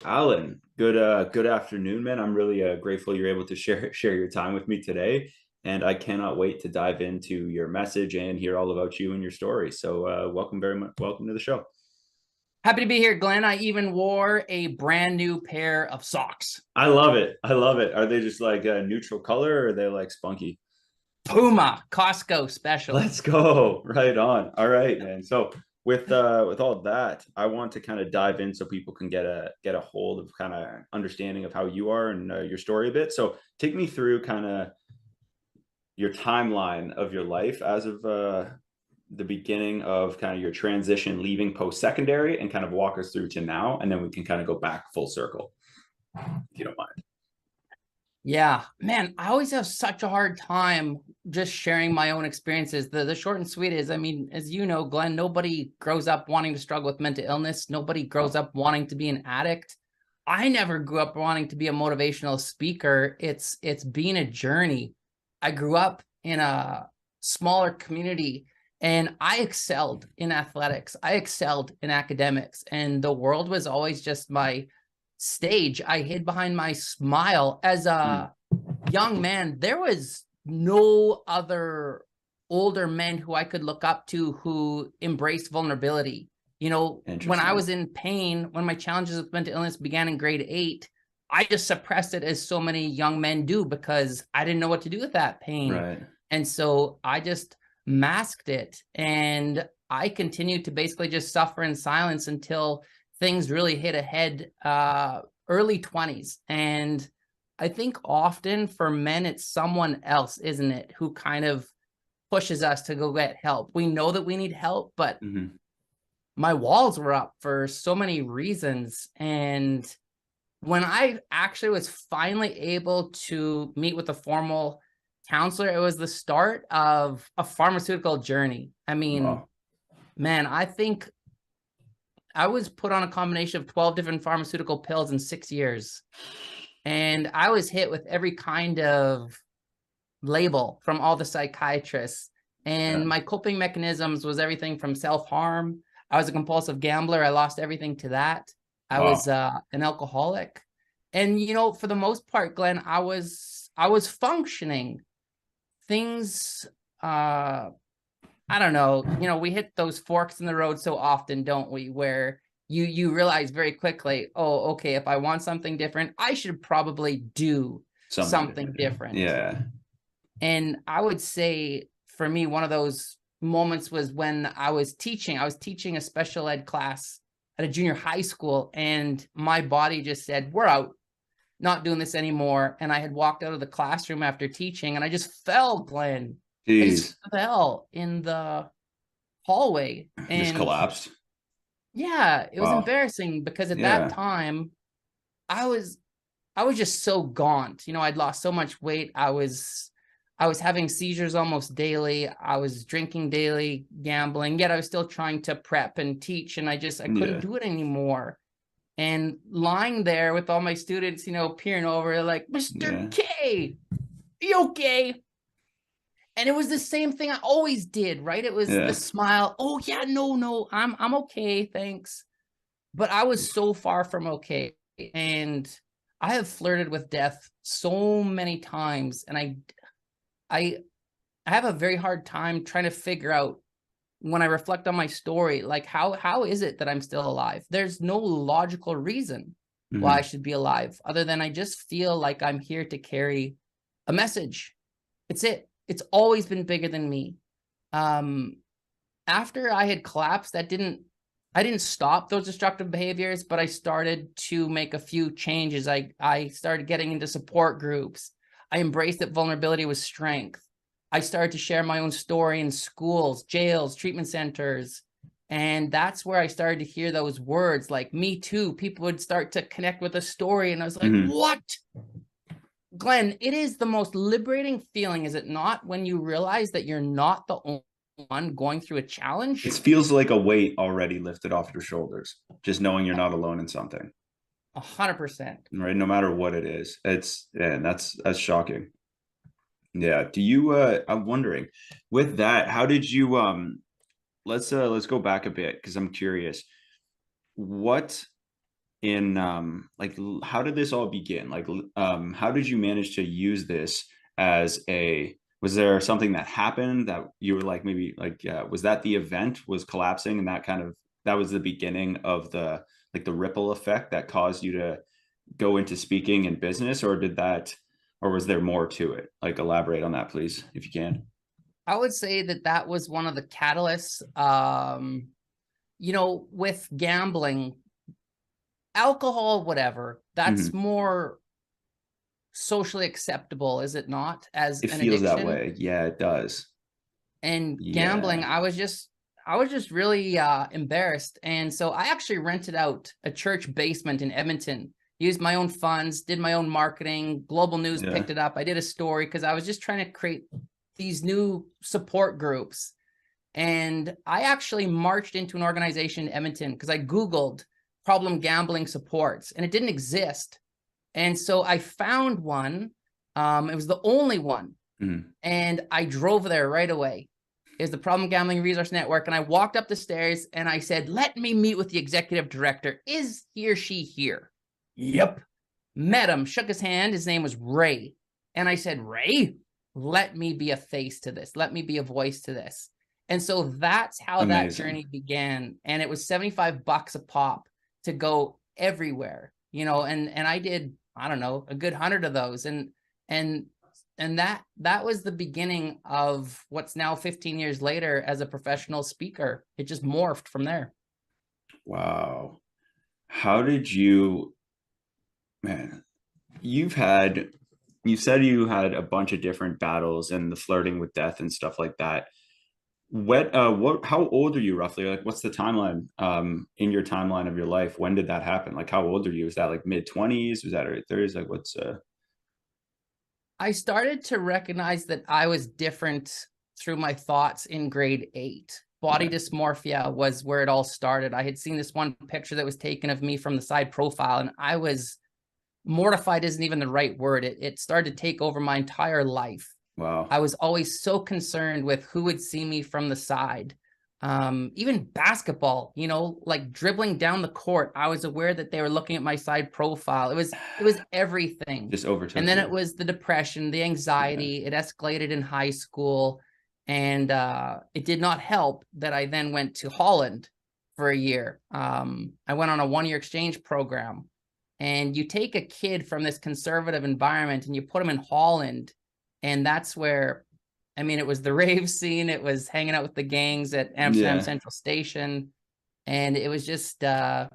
Allan, good afternoon, man. I'm really grateful you're able to share your time with me today, and I cannot wait to dive into your message and hear all about you and your story. So, welcome very much. Welcome to the show. Happy to be here, Glenn. I even wore a brand new pair of socks. I love it. I love it. Are they just like a neutral color, or are they like spunky? Puma Costco special. Let's go. Right on. All right, man. So with all of that, I want to kind of dive in so people can get a hold of kind of understanding of how you are and your story a bit. So take me through kind of your timeline of your life as of the beginning of kind of your transition leaving post-secondary, and kind of walk us through to now, and then we can kind of go back full circle, if you don't mind. Yeah, man, I always have such a hard time just sharing my own experiences. The short and sweet is, I mean, as you know, Glenn, nobody grows up wanting to struggle with mental illness. Nobody grows up wanting to be an addict. I never grew up wanting to be a motivational speaker. It's been a journey. I grew up in a smaller community and I excelled in athletics. I excelled in academics, and the world was always just my stage. I hid behind my smile. As Mm, a young man, there was no other older men who I could look up to who embraced vulnerability. You know, when I interesting. was in pain, when my challenges with mental illness began in grade 8, I just suppressed it as so many young men do because I didn't know what to do with that pain. Right. And so I just masked it, and I continued to basically just suffer in silence until things really hit a head early 20s. And I think often for men, it's someone else, isn't it, who kind of pushes us to go get help. We know that we need help, but Hmm. my walls were up for so many reasons. And when I actually was finally able to meet with a formal counselor, it was the start of a pharmaceutical journey. I mean, Wow. man, I think I was put on a combination of 12 different pharmaceutical pills in 6 years. And I was hit with every kind of label from all the psychiatrists. Yeah. And my coping mechanisms was everything from self-harm. I was a compulsive gambler. I lost everything to that. I was Wow. an alcoholic. And you know, for the most part, Glenn, I was functioning. Things I don't know, you know, we hit those forks in the road so often, don't we? Where you realize very quickly, oh, okay, if I want something different, I should probably do Something something different. different. Yeah. And I would say for me, one of those moments was when I was teaching. I was teaching a special ed class at a junior high school, and my body just said, we're out, not doing this anymore. And I had walked out of the classroom after teaching, and I just fell, Glenn. I just Jeez. fell in the hallway. Just And collapsed. yeah, it was Wow. embarrassing because at that Yeah. time I was I was just so gaunt. You know, I'd lost so much weight. I was having seizures almost daily. I was drinking daily, gambling, yet I was still trying to prep and teach, and I couldn't Yeah. do it anymore. And lying there with all my students, you know, peering over like, Mr. Yeah. K, you okay? And it was the same thing I always did, right? It was the Yeah. smile. Oh yeah, no, I'm okay, thanks. But I was so far from okay. And I have flirted with death so many times, and I I have a very hard time trying to figure out, when I reflect on my story, like how is it that I'm still alive? There's no logical reason why I Hmm. should be alive other than I just feel like I'm here to carry a message. It's it. It's always been bigger than me. Um, After I had collapsed, I didn't stop those destructive behaviors, but I started to make a few changes. I started getting into support groups. I embraced that vulnerability was strength. I started to share my own story in schools, jails, treatment centers. And that's where I started to hear those words like me too. People would start to connect with a story. And I was like, Hmm. what? Glenn, it is the most liberating feeling, is it not, when you realize that you're not the only one going through a It challenge? feels like a weight already lifted off your shoulders, just knowing you're not alone in something, 100%. right? No matter what it is. It's, yeah, that's shocking. Yeah. Do you I'm wondering, with that, how did you let's go back a bit because I'm curious. What in like how did this all begin? Like how did you manage to use this as a, was there something that happened that you were like, maybe like was that the event was collapsing and that kind of, that was the beginning of the, like the ripple effect that caused you to go into speaking and business, or did that, or was there more to it? Like elaborate on that please if you can. I would say that that was one of the catalysts. With gambling, alcohol, whatever, that's Hmm. more socially acceptable, is it not, as It an feels that addiction? way, yeah it does. And gambling, Yeah, I was just really embarrassed. And so I actually rented out a church basement in Edmonton, used my own funds, did my own marketing. Global News yeah, picked it up. I did a story because I was just trying to create these new support groups. And I actually marched into an organization in Edmonton because I Googled problem gambling supports and it didn't exist. And so I found one. It was the only one. mm, And I drove there right away. Is the Problem Gambling Resource Network. And I walked up the stairs and I said, let me meet with the executive director. Is he or she here? Yep. Met him, shook his hand. His name was Ray. And I said, Ray, let me be a face to this. Let me be a voice to this. And so that's how that amazing. journey began. And it was $75 a pop to go everywhere, and I did, I don't know, a good 100 of those. And that was the beginning of what's now 15 years later as a professional speaker. It just morphed from there. Wow. How did you, man, you've had, you said you had a bunch of different battles and the flirting with death and stuff like that. What, how old are you roughly? Like, what's the timeline, in your timeline of your life? When did that happen? Like, how old are you? Is that like mid 20s? Was that early 30s? Like, what's, I started to recognize that I was different through my thoughts in grade 8. Body yeah, dysmorphia was where it all started. I had seen this one picture that was taken of me from the side profile, and I was mortified, isn't even the right word. It started to take over my entire life. wow. I was always so concerned with who would see me from the side. Even basketball, like dribbling down the court, I was aware that they were looking at my side profile. It was everything. Just And overtook then you. it was the depression, the Yeah, anxiety. It escalated in high school. And it did not help that I then went to Holland for a year. I went on a 1-year exchange program. And you take a kid from this conservative environment and you put him in Holland, and that's where, I mean, it was the rave scene. It was hanging out with the gangs at Amsterdam yeah, Central Station. And it was just a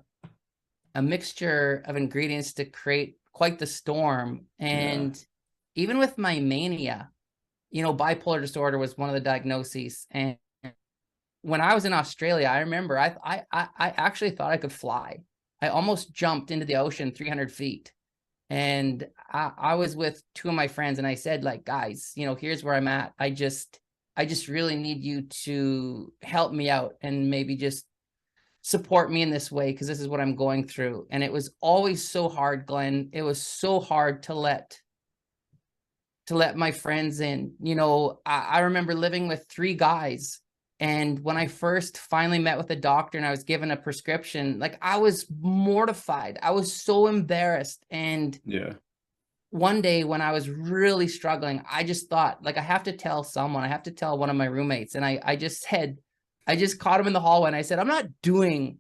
mixture of ingredients to create quite the storm. yeah, And even with my mania, bipolar disorder was one of the diagnoses. And when I was in Australia, I remember I actually thought I could fly. I almost jumped into the ocean 300 feet. And I was with two of my friends and I said, like, guys, here's where I'm at. I just really need you to help me out and maybe just support me in this way because this is what I'm going through. And it was always so hard, Glenn. It was so hard to let my friends in. I remember living with 3 guys. And when I first finally met with a doctor and I was given a prescription, like I was mortified. I was so embarrassed. And yeah, one day when I was really struggling, I just thought, like, I have to tell someone. I have to tell one of my roommates. And I just said, I just caught him in the hallway and I said, I'm not doing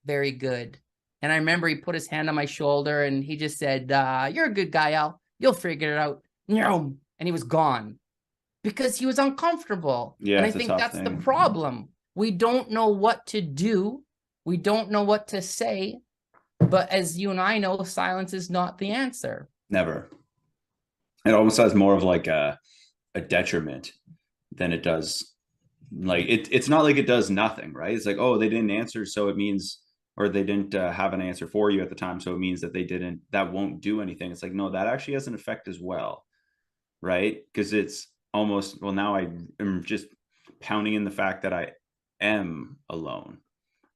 very good. And I remember he put his hand on my shoulder and he just said, you're a good guy, Al. You'll figure it out. And he was gone because he was uncomfortable. yeah. And I It's a think tough that's the thing. problem. We don't know what to do. We don't know what to say. But as you and I know, silence is not the answer. Never. It almost has more of like a detriment than it does, like it's not like it does nothing, right? It's like, oh, they didn't answer, so it means, or they didn't have an answer for you at the time, so it means that they didn't, that won't do anything. It's like, no, that actually has an effect as well, right? Because it's almost, well, now I am just pounding in the fact that I am alone,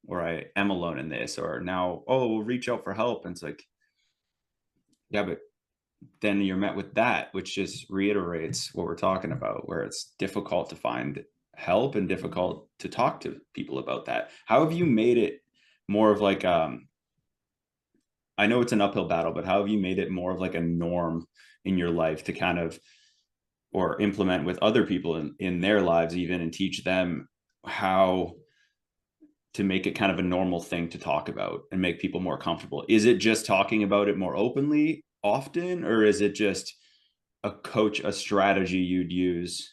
or I am alone in this, or now, oh, we'll reach out for help, and it's like, yeah, but then you're met with that, which just reiterates what we're talking about, where it's difficult to find help and difficult to talk to people about that. How have you made it more of like, I know it's an uphill battle, but how have you made it more of like a norm in your life to kind of, or implement with other people in their lives even, and teach them how to make it kind of a normal thing to talk about and make people more comfortable? Is it just talking about it more openly often, or is it just a strategy you'd use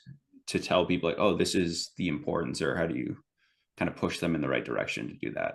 to tell people like, oh, this is the importance, or how do you kind of push them in the right direction to do that?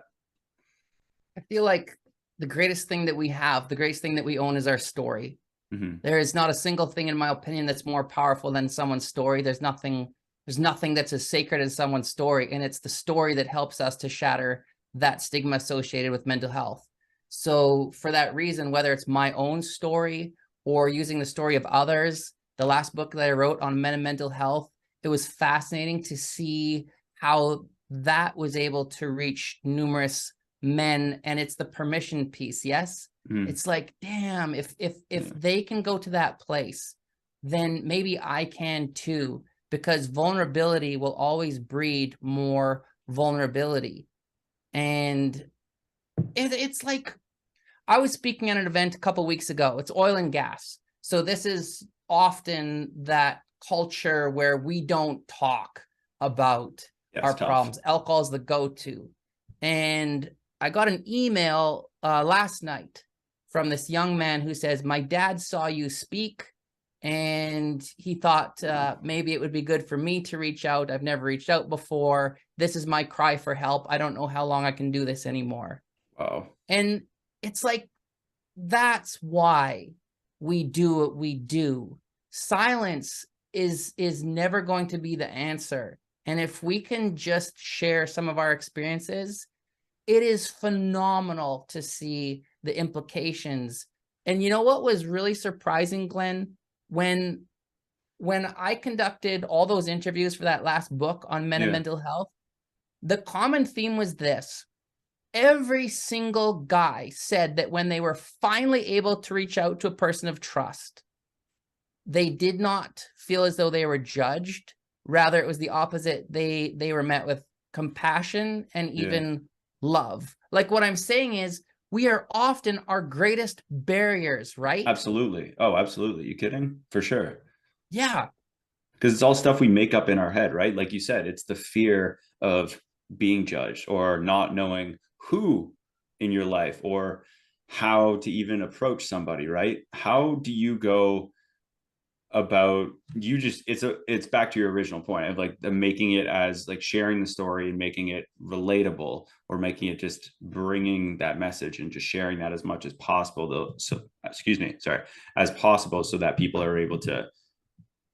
I feel like the greatest thing that we have, the greatest thing that we own is our story. Mm-hmm. There is not a single thing, in my opinion, that's more powerful than someone's story. There's nothing that's as sacred as someone's story. And it's the story that helps us to shatter that stigma associated with mental health. So for that reason, whether it's my own story or using the story of others, the last book that I wrote on men and mental health, it was fascinating to see how that was able to reach numerous men. And it's the permission piece. Yes. Mm-hmm. It's like, damn, if they can go to that place, then maybe I can too, because vulnerability will always breed more vulnerability. And it's like, I was speaking at an event a couple of weeks ago. It's oil and gas. So this is often that culture where we don't talk about Yeah, it's our tough. problems. Alcohol is the go-to. And I got an email last night from this young man who says, my dad saw you speak and he thought maybe it would be good for me to reach out. I've never reached out before. This is my cry for help. I don't know how long I can do this anymore. Wow. And it's like, that's why we do what we do. Silence is never going to be the answer. And if we can just share some of our experiences, it is phenomenal to see the implications. And you know what was really surprising, Glenn? When I conducted all those interviews for that last book on men and Yeah. mental health, the common theme was this. Every single guy said that when they were finally able to reach out to a person of trust, they did not feel as though they were judged. Rather, it was the opposite. They were met with compassion and Yeah. even love. Like, what I'm saying is, we are often our greatest barriers, right? Absolutely. Oh, absolutely. You kidding? For sure. Yeah. Because it's all stuff we make up in our head, right? Like you said, it's the fear of being judged or not knowing who in your life or how to even approach somebody, right? How do you go about, you just, it's back to your original point of like the making it as like sharing the story and making it relatable, or making it just bringing that message and just sharing that as much as possible though, so excuse me, sorry, as possible, so that people are able to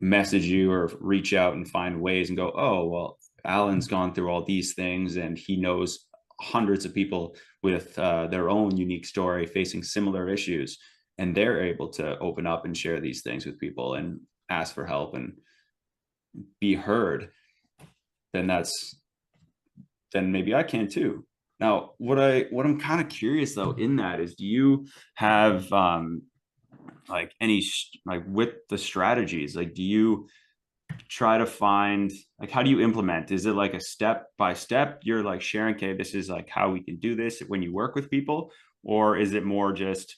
message you or reach out and find ways and go, oh, well, Allan's gone through all these things and he knows hundreds of people with their own unique story facing similar issues. And they're able to open up and share these things with people and ask for help and be heard. Then then maybe I can too. Now, what I'm kind of curious though in that is, do you have like any like with the strategies, like do you try to find, like, how do you implement? Is it like a step by step, you're like sharing, okay, this is like how we can do this when you work with people, or is it more just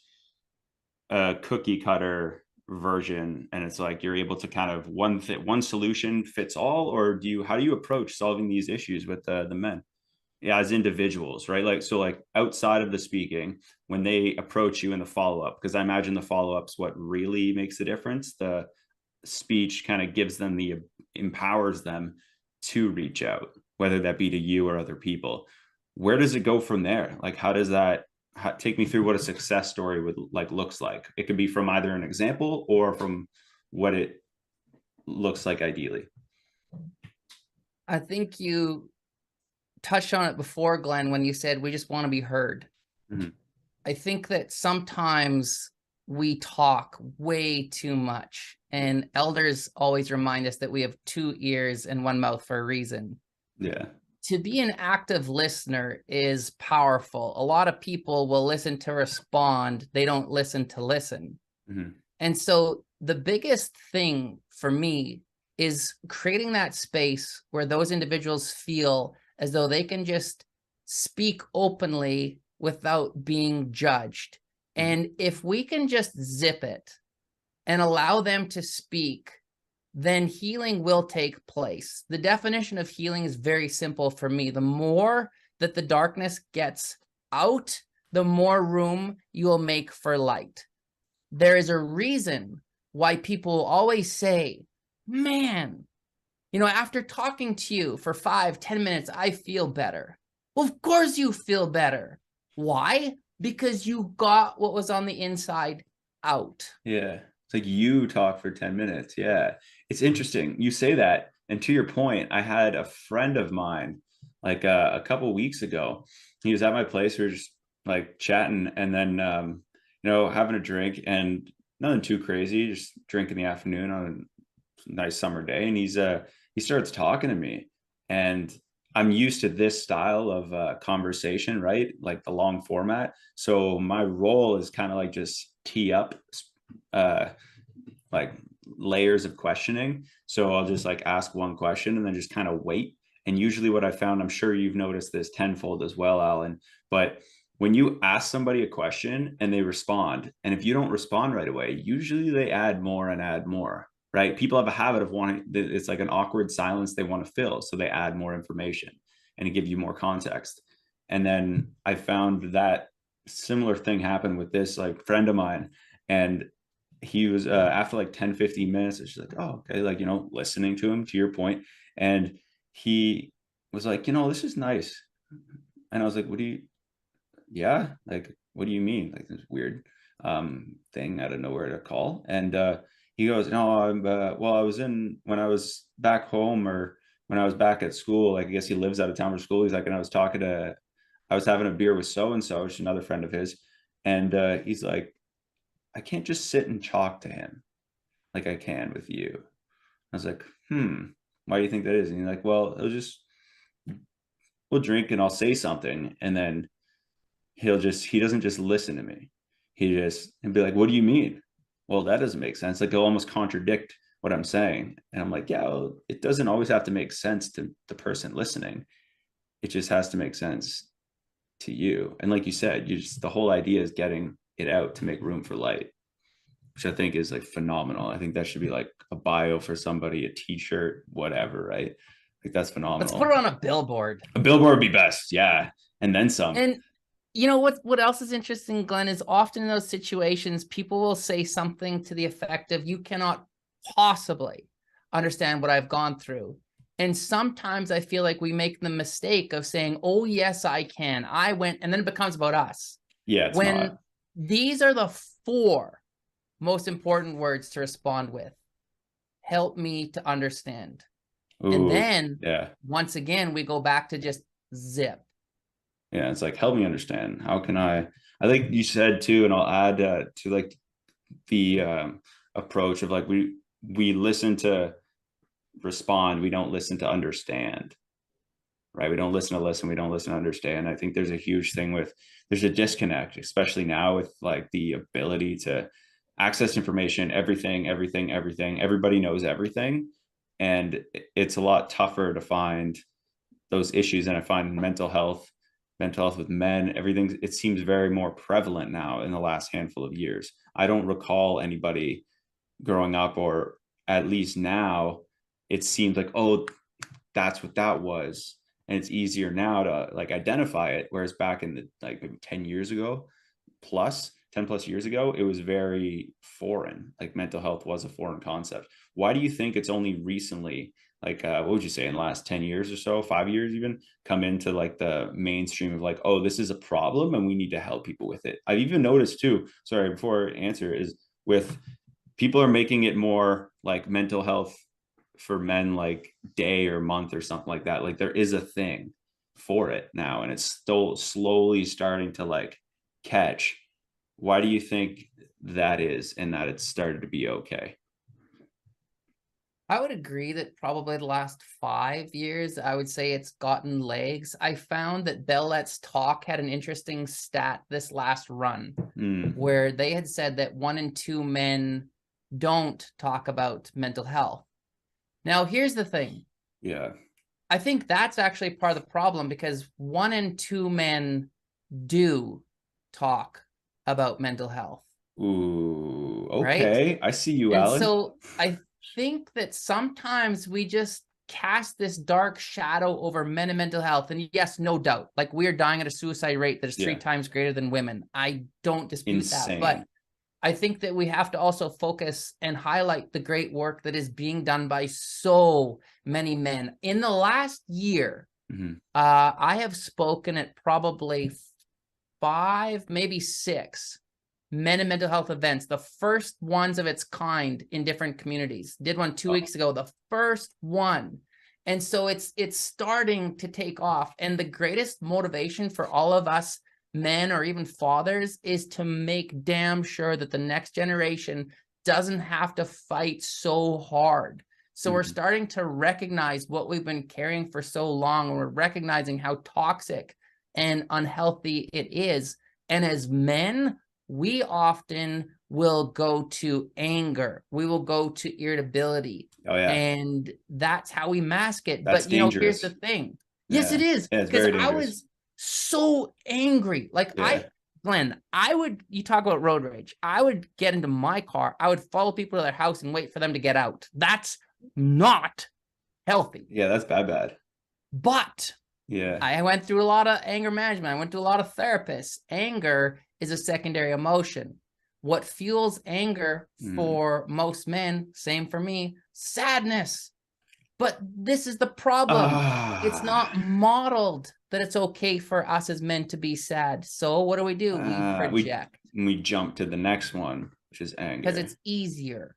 a cookie cutter version and it's like you're able to kind of one solution fits all, or how do you approach solving these issues with the men, yeah, as individuals, right? Like, so like outside of the speaking, when they approach you in the follow-up, because I imagine the follow-up's what really makes the difference. The speech kind of gives them empowers them to reach out, whether that be to you or other people. Where does it go from there? Like, how does that take me through what a success story would like looks like? It could be from either an example or from what it looks like ideally. I think you touched on it before, Glenn, when you said we just want to be heard. Mm-hmm. I think that sometimes we talk way too much, and elders always remind us that we have 2 ears and 1 mouth for a reason. Yeah. To be an active listener is powerful. A lot of people will listen to respond. They don't listen to listen. Mm-hmm. And so the biggest thing for me is creating that space where those individuals feel as though they can just speak openly without being judged. And if we can just zip it and allow them to speak, then healing will take place. The definition of healing is very simple for me. The more that the darkness gets out, the more room you will make for light. There is a reason why people always say, man, after talking to you for 5-10 minutes, I feel better. Well, of course you feel better. Why? Because you got what was on the inside out. Yeah. It's like you talk for 10 minutes. Yeah. It's interesting. You say that. And to your point, I had a friend of mine like a couple weeks ago. He was at my place. We were just like chatting and then, having a drink and nothing too crazy, just drink in the afternoon on a nice summer day. And he starts talking to me and I'm used to this style of conversation, right? Like the long format. So my role is kind of like just tee up uh, like layers of questioning. So I'll just like ask one question and then just kind of wait. And usually what I found, I'm sure you've noticed this tenfold as well, Allan, but when you ask somebody a question and they respond, and if you don't respond right away, usually they add more and add more, right? People have a habit of wanting, it's like an awkward silence they want to fill. So they add more information and to give you more context. And then I found that similar thing happened with this like friend of mine. And he was after like 10-15 minutes, it's like, oh, okay, like, listening to him to your point. And he was like, this is nice. And I was like, yeah, like, what do you mean? Like this weird thing out of nowhere to call. And he goes, no, well, when I was back home or when I was back at school, like, I guess he lives out of town for school. He's like, and I was having a beer with so-and-so, which is another friend of his. And he's like, I can't just sit and talk to him like I can with you. I was like, why do you think that is? And he's like, well, we'll drink and I'll say something. And then he doesn't just listen to me. He'll be like, what do you mean? Well, that doesn't make sense. Like he'll almost contradict what I'm saying. And I'm like, yeah, well, it doesn't always have to make sense to the person listening. It just has to make sense to you. And like you said, the whole idea is getting it out to make room for light, which I think is like phenomenal. I think that should be like a bio for somebody, a t-shirt, whatever, right? Like that's Let's put phenomenal. it on a billboard. A billboard would be best. Yeah. And then some. And what else is interesting, Glenn, is often in those situations, people will say something to the effect of, you cannot possibly understand what I've gone through. And sometimes I feel like we make the mistake of saying, oh, yes, I can. I went, and then it becomes about us. Yeah, it's when not. These are the 4 most important words to respond with. Help me to understand. Ooh, and then yeah. Once again, we go back to just zip. Yeah, it's like, help me understand. How can I think you said too, and I'll add to like the approach of like we listen to respond, we don't listen to understand, right? We don't listen to listen, we don't listen to understand. I think there's a huge thing there's a disconnect, especially now with like the ability to access information, everything, everybody knows everything. And it's a lot tougher to find those issues. And I find mental health with men, everything, it seems very more prevalent now in the last handful of years. I don't recall anybody growing up, or at least now, it seems like, oh, that's what that was. And it's easier now to like identify it. Whereas back in the like maybe 10 years ago, 10 plus years ago, it was very foreign. Like mental health was a foreign concept. Why do you think it's only recently, like what would you say, in the last 10 years or so, 5 years even, come into like the mainstream of like, oh, this is a problem and we need to help people with it? I've even noticed too, sorry, before I answer, is with people are making it more like mental health for men, like day or month or something like that. Like there is a thing for it now, and it's still slowly starting to like catch. Why do you think that is, and that it's started to be okay? I would agree that probably the last 5 years, I would say it's gotten legs. I found that Bell Let's Talk had an interesting stat this last run, where they had said that 1 in 2 men don't talk about mental health. Now, here's the thing. Yeah. I think that's actually part of the problem, because 1 in 2 men do talk about mental health, Ooh, right? okay. I see you, And Allan. so I think that sometimes we just cast this dark shadow over men and mental health. And yes, no doubt, like we are dying at a suicide rate that is 3 times greater than women. I don't dispute that. But Insane. I think that we have to also focus and highlight the great work that is being done by so many men. In the last year, Mhm. I have spoken at probably 5, maybe 6 men and mental health events, the first ones of its kind in different communities. Did one 2 weeks ago, the first one. And so it's starting to take off. And the greatest motivation for all of us men or even fathers is to make damn sure that the next generation doesn't have to fight so hard. So we're Mhm. starting to recognize what we've been carrying for so long, and we're recognizing how toxic and unhealthy it is. And as men, we often will go to anger. We will go to irritability. Oh yeah, And that's how we mask it. that's But, here's the dangerous. thing. Yes, it Yeah, is. yeah, it's Because very I dangerous. was so angry. Like Yeah. Glenn, you talk about road rage. I would get into my car. I would follow people to their house and wait for them to get out. That's not healthy. Yeah, that's bad. But Yeah. I went through a lot of anger management. I went to a lot of therapists. Anger is a secondary emotion. What fuels anger Mm. for most men, same for me, sadness. But this is the problem. It's Ah, not modeled that it's okay for us as men to be sad. So what do? We we project we jump to the next one, which is because anger. it's easier.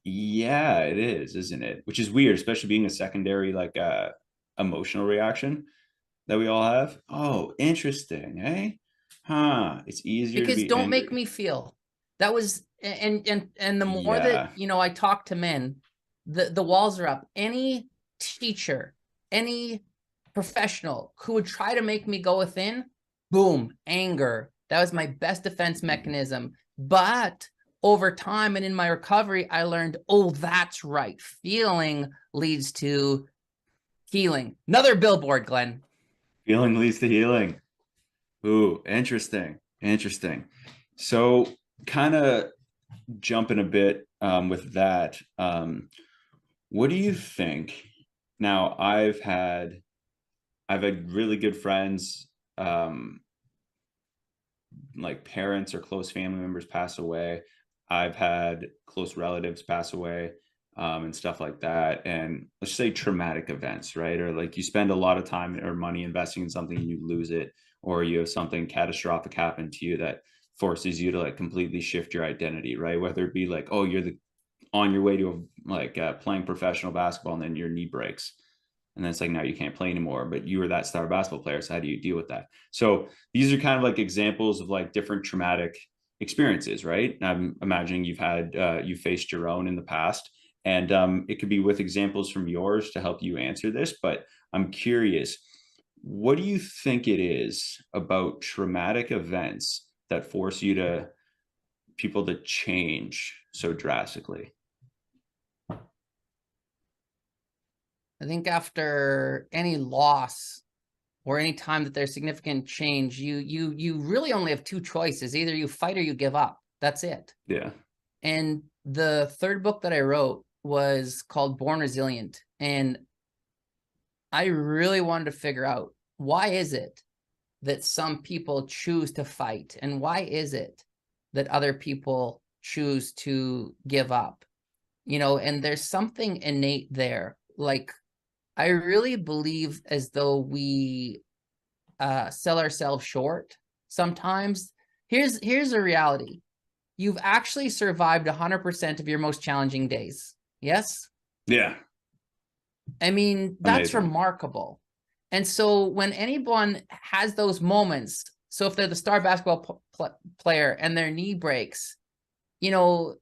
Yeah, it is, isn't it? Which is weird, especially being a secondary emotional reaction that we all have. Oh, interesting, eh? Huh. It's easier to Because be don't make angry. me feel. That was and the more that Yeah. I talk to men, the walls are up. Any teacher, any professional who would try to make me go within, boom, anger. That was my best defense Mhm. mechanism. But over time and in my recovery, I learned, oh, that's right. Feeling leads to healing. Another billboard, Glenn. Feeling leads to healing. Ooh, interesting. Interesting. So, kind of jumping a bit with that. What do you think? Now, I've had really good friends, like parents or close family members pass away. I've had close relatives pass away, and stuff like that. And let's say traumatic events, right? Or like you spend a lot of time or money investing in something and you lose it, or you have something catastrophic happen to you that forces you to like completely shift your identity, right? Whether it be like, oh, you're the on your way to playing professional basketball and then your knee breaks, and then it's like now you can't play anymore, but you were that star basketball player, so how do you deal with that? So these are kind of like examples of like different traumatic experiences, right? And I'm imagining you faced your own in the past, and it could be with examples from yours to help you answer this. But I'm curious, what do you think it is about traumatic events that force people to change so drastically? I think after any loss or any time that there's significant change, you really only have 2 choices. Either you fight or you give up. That's it. Yeah. And the third book that I wrote was called Born Resilient. And I really wanted to figure out, why is it that some people choose to fight? And why is it that other people choose to give up? And there's something innate there. Like, I really believe as though we sell ourselves short sometimes. Here's a reality. You've actually survived 100% of your most challenging days. Yes? Yeah. I mean, that's Amazing. remarkable. And so when anyone has those moments, so if they're the star basketball player and their knee breaks, you know,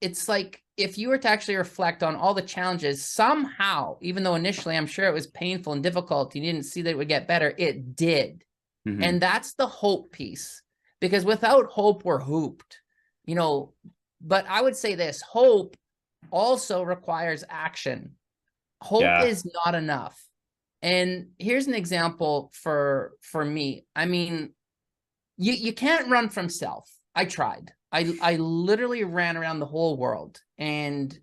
it's like if you were to actually reflect on all the challenges, somehow, even though initially I'm sure it was painful and difficult, you didn't see that it would get better, it did. Hmm. And that's the hope piece. Because without hope, we're hooped, you know. But I would say this: hope also requires action. Hope Yeah. is not enough. And here's an example for me. I mean, you can't run from self. I tried. I literally ran around the whole world. And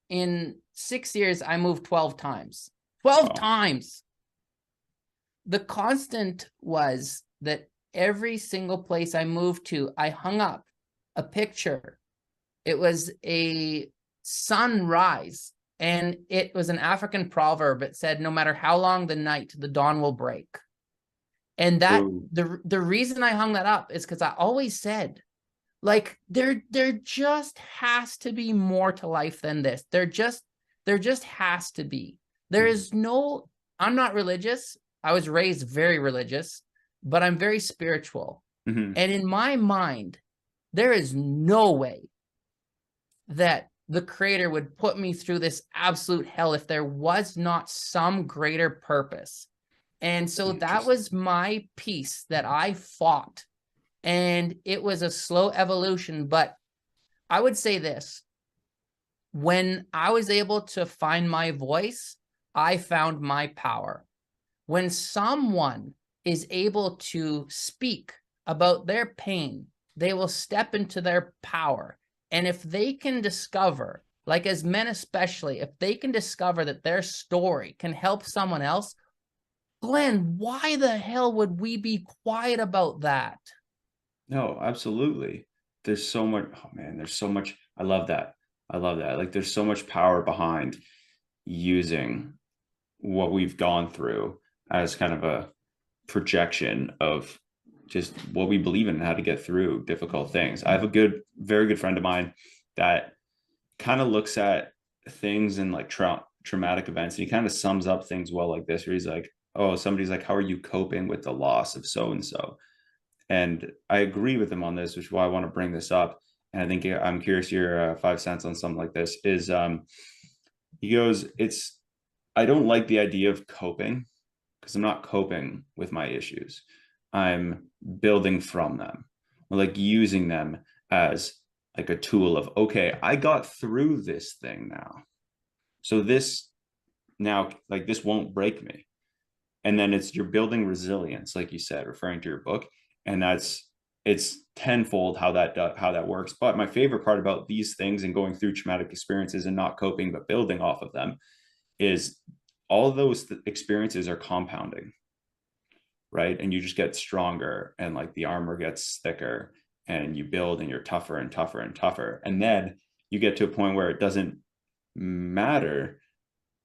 in 6 years, I moved 12 times. 12 Wow. times. The constant was that every single place I moved to, I hung up a picture. It was a sunrise, and it was an African proverb. It said, no matter how long the night, the dawn will break. And that Ooh. the reason I hung that up is because I always said, like, there just has to be more to life than this. There just has to be. There Mhm. is no, I'm not religious. I was raised very religious, but I'm very spiritual. Mhm. And in my mind, there is no way that the creator would put me through this absolute hell if there was not some greater purpose. And so that Interesting. was my piece that I fought. And it was a slow evolution, but I would say this: when I was able to find my voice, I found my power. When someone is able to speak about their pain, they will step into their power. And if they can discover, like as men especially, if they can discover that their story can help someone else, Glenn, why the hell would we be quiet about that? No, absolutely. There's so much, oh man, there's so much. I love that. I love that. Like there's so much power behind using what we've gone through as kind of a projection of just what we believe in and how to get through difficult things. I have a very good friend of mine that kind of looks at things in like traumatic events, and he kind of sums up things well like this, where he's like, oh, somebody's like, how are you coping with the loss of so and so? And I agree with him on this, which is why I want to bring this up. And I think I'm curious your 5 cents on something like this is he goes, it's, I don't like the idea of coping because I'm not coping with my issues. I'm building from them, or like using them as like a tool of, okay, I got through this thing now. So this now, like this won't break me. And then it's you're building resilience, like you said, referring to your book. And that's it's tenfold how that works. But my favorite part about these things and going through traumatic experiences and not coping but building off of them is all those experiences are compounding, right? And you just get stronger, and like the armor gets thicker, and you build, and you're tougher and tougher and tougher. And then you get to a point where it doesn't matter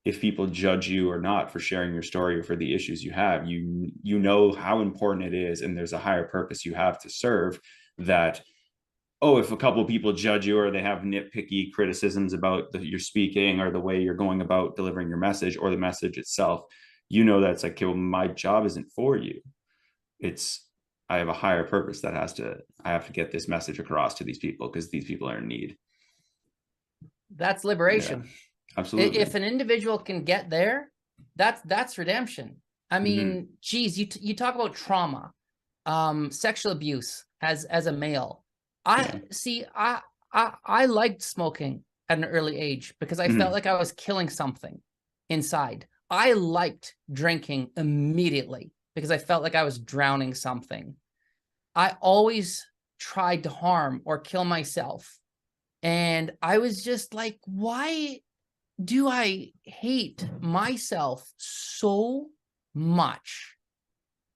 if people judge you or not for sharing your story or for the issues you have. You know how important it is, and there's a higher purpose you have to serve. That, oh, if a couple of people judge you or they have nitpicky criticisms about your speaking or the way you're going about delivering your message or the message itself, you know that's like, okay, well, my job isn't for you. It's I have a higher purpose that I have to get this message across to these people because these people are in need. That's Yeah, liberation. If absolutely. an individual can get there, that's redemption. I Mm-hmm. mean, geez, you talk about trauma, sexual abuse as a male. I Yeah. see. I liked smoking at an early age because I felt Mm-hmm. like I was killing something inside. I liked drinking immediately because I felt like I was drowning something. I always tried to harm or kill myself. And I was just like, why do I hate myself so much?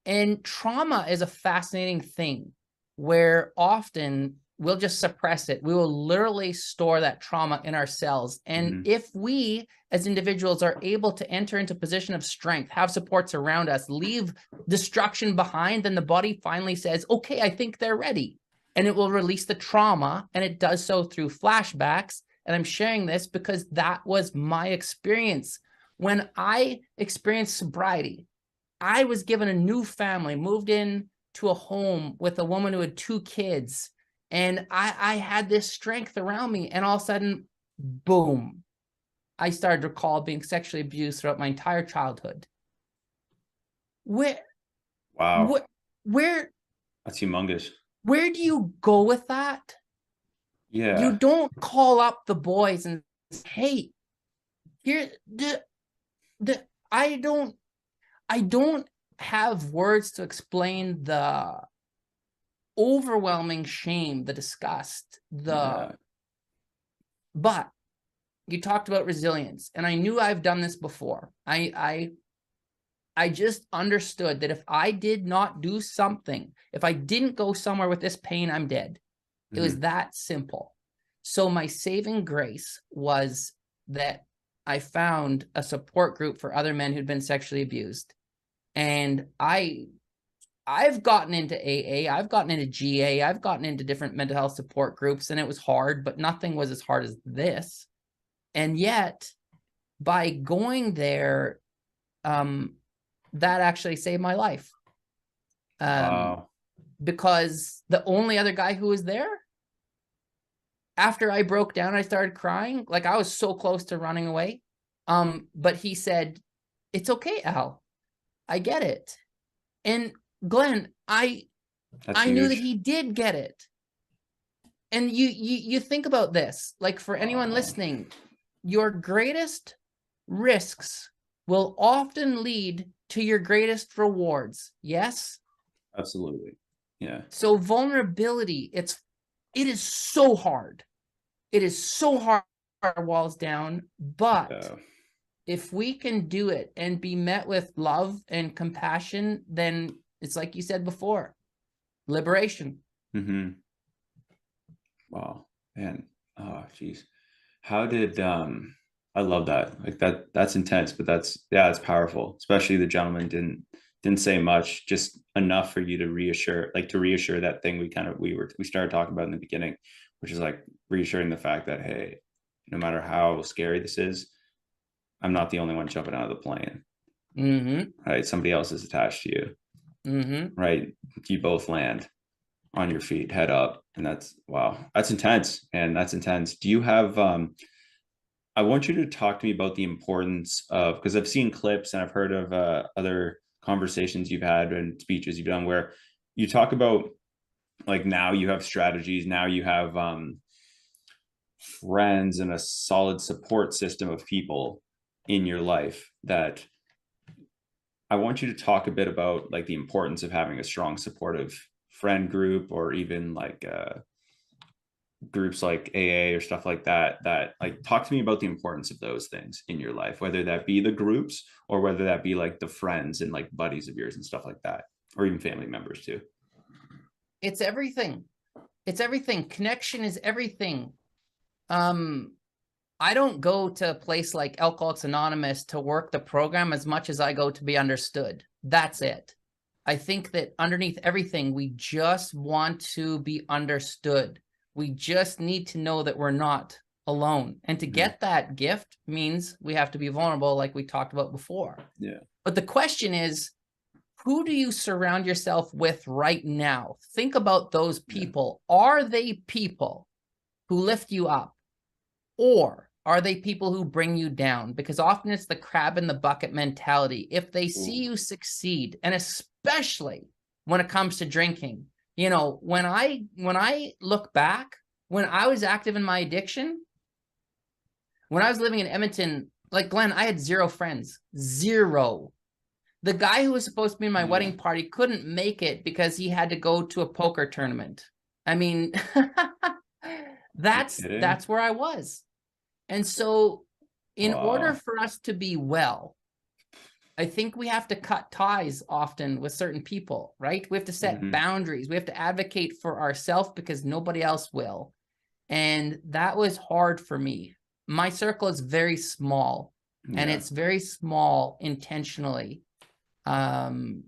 And trauma is a fascinating thing where often we'll just suppress it. We will literally store that trauma in our cells. And Mm-hmm. if we as individuals are able to enter into a position of strength, have supports around us, leave destruction behind, then the body finally says, okay, I think they're ready. And it will release the trauma. And it does so through flashbacks. And I'm sharing this because that was my experience. When I experienced sobriety, I was given a new family, moved in to a home with a woman who had 2 kids. And I had this strength around me. And all of a sudden, boom, I started to recall being sexually abused throughout my entire childhood. Where, Wow, where, where, that's humongous. where do you go with that? You Yeah. don't call up the boys and say, hey, here, the I don't have words to explain overwhelming shame, the disgust, Yeah. but you talked about resilience, and I knew I've done this before. I just understood that if I did not do something, if I didn't go somewhere with this pain, I'm dead. It was that simple. So my saving grace was that I found a support group for other men who'd been sexually abused. And I've gotten into AA, I've gotten into GA, I've gotten into different mental health support groups, and it was hard, but nothing was as hard as this. And yet, by going there, that actually saved my life. Wow. Because the only other guy who was there, after I broke down, I started crying. Like, I was so close to running away. But he said, "It's okay, Al. I get it." And Glenn, I That's knew that huge. he did get it. And you think about this, like, for anyone listening, your greatest risks will often lead to your greatest rewards. Yes? Absolutely. Yeah. So vulnerability, it is so hard. It is so hard to tear walls down, but if we can do it and be met with love and compassion, then it's like you said before, liberation. Wow, man. Oh, geez. How did I love that. Like that's intense, but it's powerful. Especially the gentleman didn't say much, just enough for you to reassure that thing we started talking about in the beginning, which is like reassuring the fact that, hey, no matter how scary this is, I'm not the only one jumping out of the plane. Right? Somebody else is attached to you. Right? You both land on your feet, head up. And that's intense. And that's intense. Do you have I want you to talk to me about the importance of, because I've seen clips and I've heard of other conversations you've had and speeches you've done where you talk about, like, now you have strategies, now you have friends and a solid support system of people in your life. That I want you to talk a bit about, like, the importance of having a strong supportive friend group, or even like groups like AA or stuff like that, like, talk to me about the importance of those things in your life, whether that be the groups or whether that be like the friends and like buddies of yours and stuff like that, or even family members too. It's everything. It's everything. Connection is everything. I don't go to a place like Alcoholics Anonymous to work the program as much as I go to be understood. That's it. I think that underneath everything, we just want to be understood. We just need to know that we're not alone. And to get that gift means we have to be vulnerable, like we talked about before. Yeah. But the question is, who do you surround yourself with right now? Think about those people. Are they people who lift you up? Or are they people who bring you down? Because often it's the crab in the bucket mentality. If they see you succeed, and especially when it comes to drinking, you know, when I look back, when I was active in my addiction, when I was living in Edmonton, like Glenn, I had zero friends, zero. The guy who was supposed to be in my wedding party couldn't make it because he had to go to a poker tournament. I mean, that's where I was. And so in order for us to be well, I think we have to cut ties often with certain people, right? We have to set boundaries. We have to advocate for ourselves because nobody else will. And that was hard for me. My circle is very small, and it's very small intentionally. And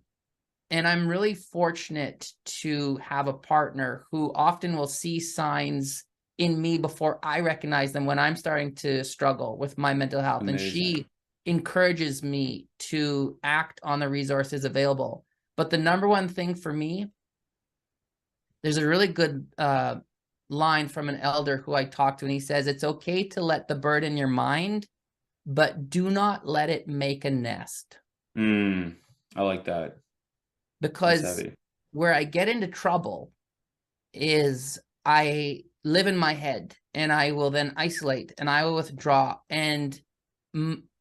I'm really fortunate to have a partner who often will see signs in me before I recognize them when I'm starting to struggle with my mental health. Amazing. And she encourages me to act on the resources available. But the number one thing for me, there's a really good line from an elder who I talked to, and he says, it's okay to let the bird in your mind, but do not let it make a nest. I like that. Because where I get into trouble is I live in my head, and I will then isolate, and I will withdraw, and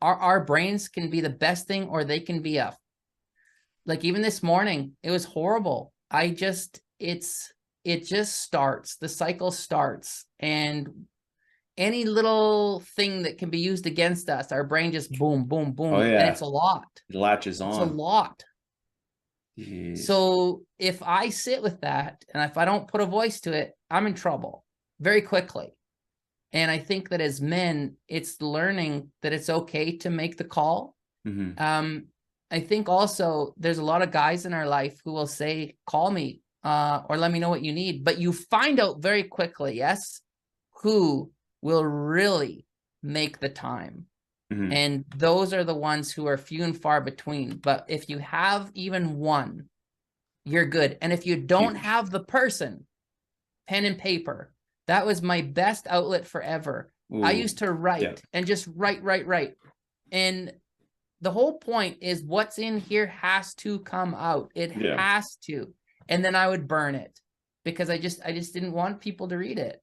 our brains can be the best thing, or they can be like even this morning, it was horrible. It's it just starts, the cycle starts, and any little thing that can be used against us, our brain just boom, boom, Oh boom, and yeah. it's a lot. It latches It's a on. lot. Jeez. So if I sit with that and if I don't put a voice to it, I'm in trouble very quickly. And I think that as men, it's learning that it's okay to make the call. Mm-hmm. I think also there's a lot of guys in our life who will say, call me or let me know what you need. But you find out very quickly, yes, who will really make the time. Mm-hmm. And those are the ones who are few and far between. But if you have even one, you're good. And if you don't Huge. have the person, pen and paper, that was my best outlet forever. I Ooh. used to Yeah. write and just write. And the whole point is what's in here has to come out. It Yeah. has to. And then I would burn it because I just didn't want people to read it.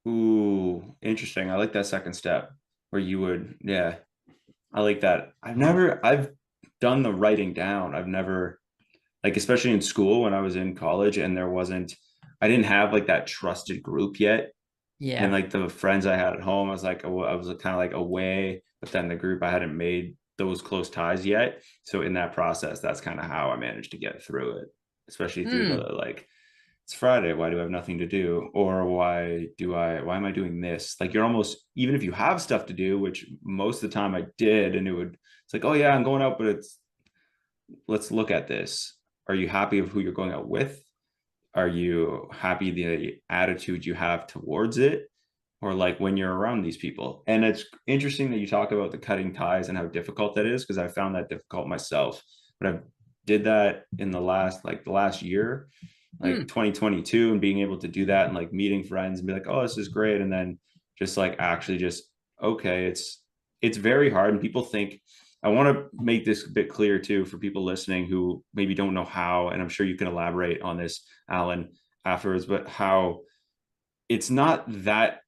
Ooh, interesting. I like that second step where you would, yeah, I like that. I've done the writing down. I've never, like, especially in school when I was in college and I didn't have like that trusted group yet. And Yeah. like the friends I had at home, I was like, I was kind of like away, but then the group I hadn't made those close ties yet. So in that process, that's kind of how I managed to get through it, especially through the like, it's Friday, why do I have nothing to do? Or why am I doing this? Like you're almost, even if you have stuff to do, which most of the time I did, and it's like, oh yeah, I'm going out, but let's look at this. Are you happy of who you're going out with? Are you happy the attitude you have towards it? Or like when you're around these people? And it's interesting that you talk about the cutting ties and how difficult that is, because I found that difficult myself. But I did that in the last year, like 2022, and being able to do that and like meeting friends and be like, oh, this is great. And then just like actually just, okay, it's very hard. And people think, I want to make this a bit clear too for people listening who maybe don't know how, and I'm sure you can elaborate on this, Allan, afterwards, but how it's not that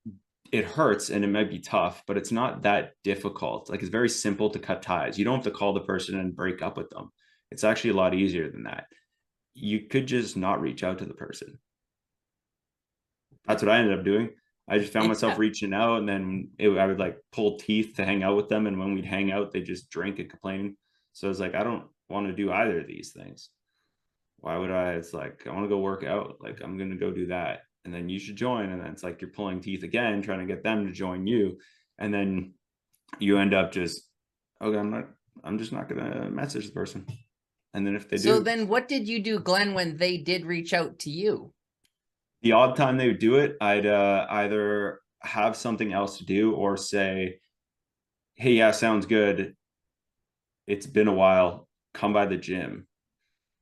it hurts and it might be tough, but it's not that difficult. Like it's very simple to cut ties. You don't have to call the person and break up with them. It's actually a lot easier than that. You could just not reach out to the person. That's what I ended up doing. I just found myself Yeah. reaching out, and then I would like pull teeth to hang out with them. And when we'd hang out, they just drink and complain. So it's like, I don't want to do either of these things. Why would I? It's like, I want to go work out. Like, I'm going to go do that. And then you should join. And then it's like, you're pulling teeth again, trying to get them to join you. And then you end up just, okay, I'm just not going to message the person. And then if they So do, then what did you do, Glenn, when they did reach out to you? the odd time they would do it, I'd either have something else to do or say, hey, yeah, sounds good. It's been a while. Come by the gym.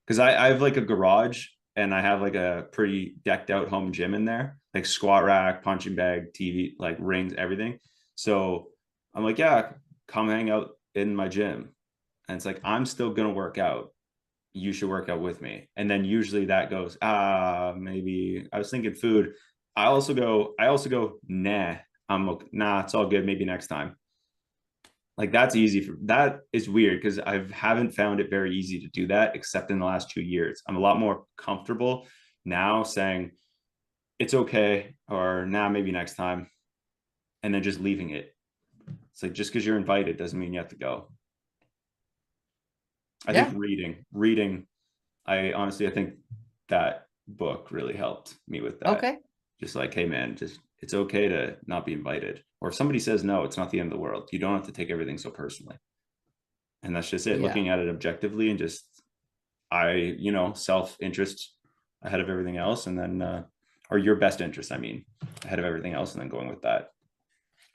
Because I have like a garage and I have like a pretty decked out home gym in there, like squat rack, punching bag, TV, like rings, everything. So I'm like, yeah, come hang out in my gym. And it's like, I'm still going to work out. You should work out with me. And then usually that goes, maybe I was thinking food. I also go, nah, nah, it's all good. Maybe next time. Like that's easy that is weird because I haven't found it very easy to do that except in the last 2 years. I'm a lot more comfortable now saying it's okay or nah, maybe next time, and then just leaving it. It's like just because you're invited doesn't mean you have to go. I think Yeah. reading, I think that book really helped me with that. Okay. Just like, hey man, just it's okay to not be invited. Or if somebody says no, it's not the end of the world. You don't have to take everything so personally. And that's just it, Yeah. looking at it objectively and just self-interest ahead of everything else, and then or your best interest, I mean, ahead of everything else, and then going with that.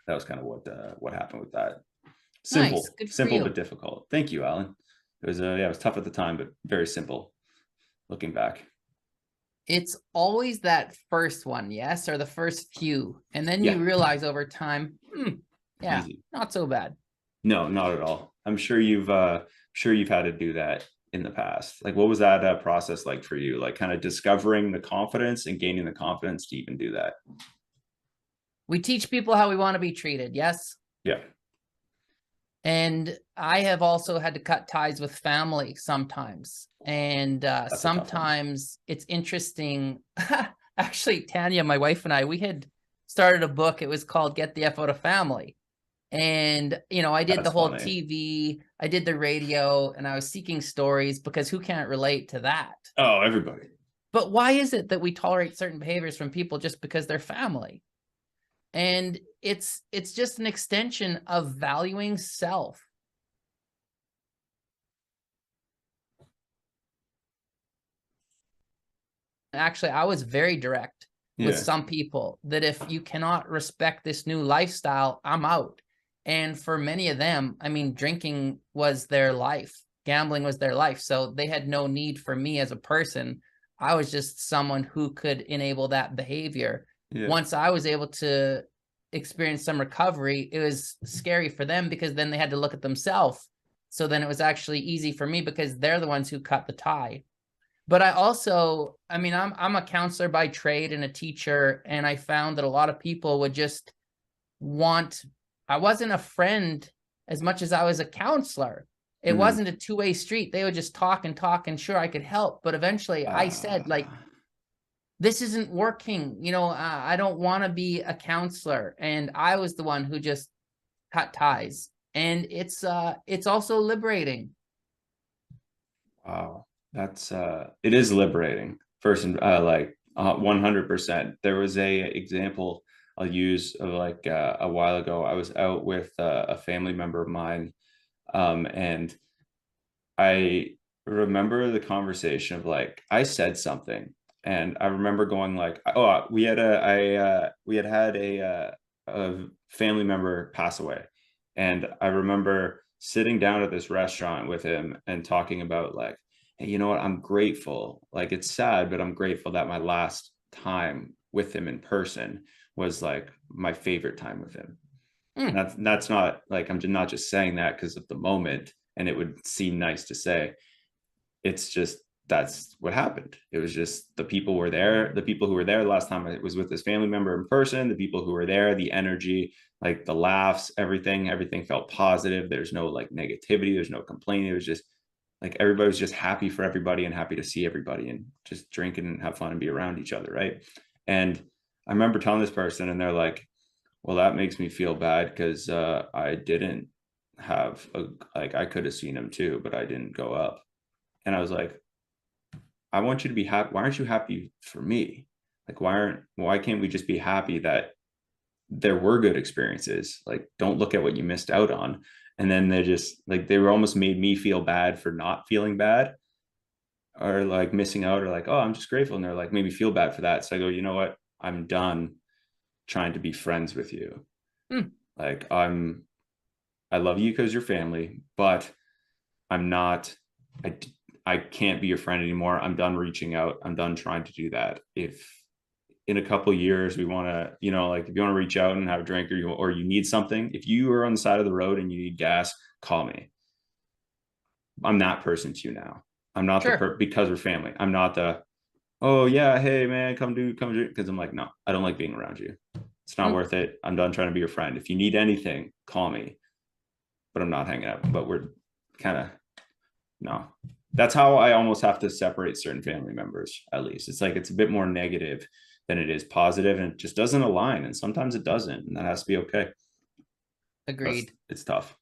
That was kind of what happened with that. Nice. Simple, Good for simple but you. difficult. Thank you, Allan. It was yeah, it was tough at the time, but very simple looking back. It's always that first one, yes, or the first few. And then Yeah, you realize over time, yeah, easy. not so bad. No, not at all. I'm sure you've had to do that in the past. Like what was that process like for you, like kind of discovering the confidence and gaining the confidence to even do that? We teach people how we want to be treated, yes? Yeah. And I have also had to cut ties with family sometimes. And That's a tough one. sometimes it's interesting. actually, Tanya, my wife and I, we had started a book. It was called Get the F Out of Family. And, you know, I did the That's whole funny. TV, I did the radio, and I was seeking stories because who can't relate to that? Oh, everybody. But why is it that we tolerate certain behaviors from people just because they're family? And it's just an extension of valuing self. Actually, I was very direct with Yeah. some people that if you cannot respect this new lifestyle, I'm out. And for many of them, I mean, drinking was their life, gambling was their life. So they had no need for me as a person. I was just someone who could enable that behavior. Yeah. Once I was able to experience some recovery, it was scary for them because then they had to look at themselves. So then it was actually easy for me because they're the ones who cut the tie. But I also, I mean, I'm a counselor by trade and a teacher, and I found that a lot of people would just want, I wasn't a friend as much as I was a counselor. It Mhm. wasn't a two-way street. They would just talk and talk, and sure, I could help. But eventually I said, like, Ah, this isn't working. You know, I don't want to be a counselor. And I was the one who just cut ties. And it's also liberating. wow. That's it is liberating. First and 100%. There was a example I'll use of like a while ago. I was out with a family member of mine, and I remember the conversation of like I said something, and I remember going like, "Oh, we had a family member pass away," and I remember sitting down at this restaurant with him and talking about like, "Hey, you know what? I'm grateful. Like it's sad, but I'm grateful that my last time with him in person was like my favorite time with him." And Mm, that's not like I'm not just saying that because of the moment and it would seem nice to say. It's just that's what happened. It was just the people were there. The people who were there the last time I was with this family member in person, the people who were there, the energy, like the laughs, everything felt positive. There's no like negativity, there's no complaining. It was just like everybody was just happy for everybody and happy to see everybody and just drink and have fun and be around each other, right? And I remember telling this person, and they're like, well, that makes me feel bad because I didn't have a like I could have seen him too, but I didn't go up. And I was like, I want you to be happy. Why aren't you happy for me? Like, why can't we just be happy that there were good experiences? Like, don't look at what you missed out on. And then they just like they were almost made me feel bad for not feeling bad or like missing out or like, oh, I'm just grateful. And they're like, maybe feel bad for that. So I go, you know what? I'm done trying to be friends with you. mm, Like I love you because you're family, but I'm not, I, I can't be your friend anymore. I'm done reaching out. I'm done trying to do that. If in a couple of years we want to, you know, like if you want to reach out and have a drink or you need something, if you are on the side of the road and you need gas, call me. I'm that person to you now. I'm not sure. because we're family. I'm not the, oh yeah, hey man, come do, because I'm like, no, I don't like being around you. It's not Mm, worth it. I'm done trying to be your friend. If you need anything, call me. But I'm not hanging out. But we're kind of no. That's how I almost have to separate certain family members, at least. It's like it's a bit more negative than it is positive, and it just doesn't align. And sometimes it doesn't, and that has to be okay. But agreed. it's tough.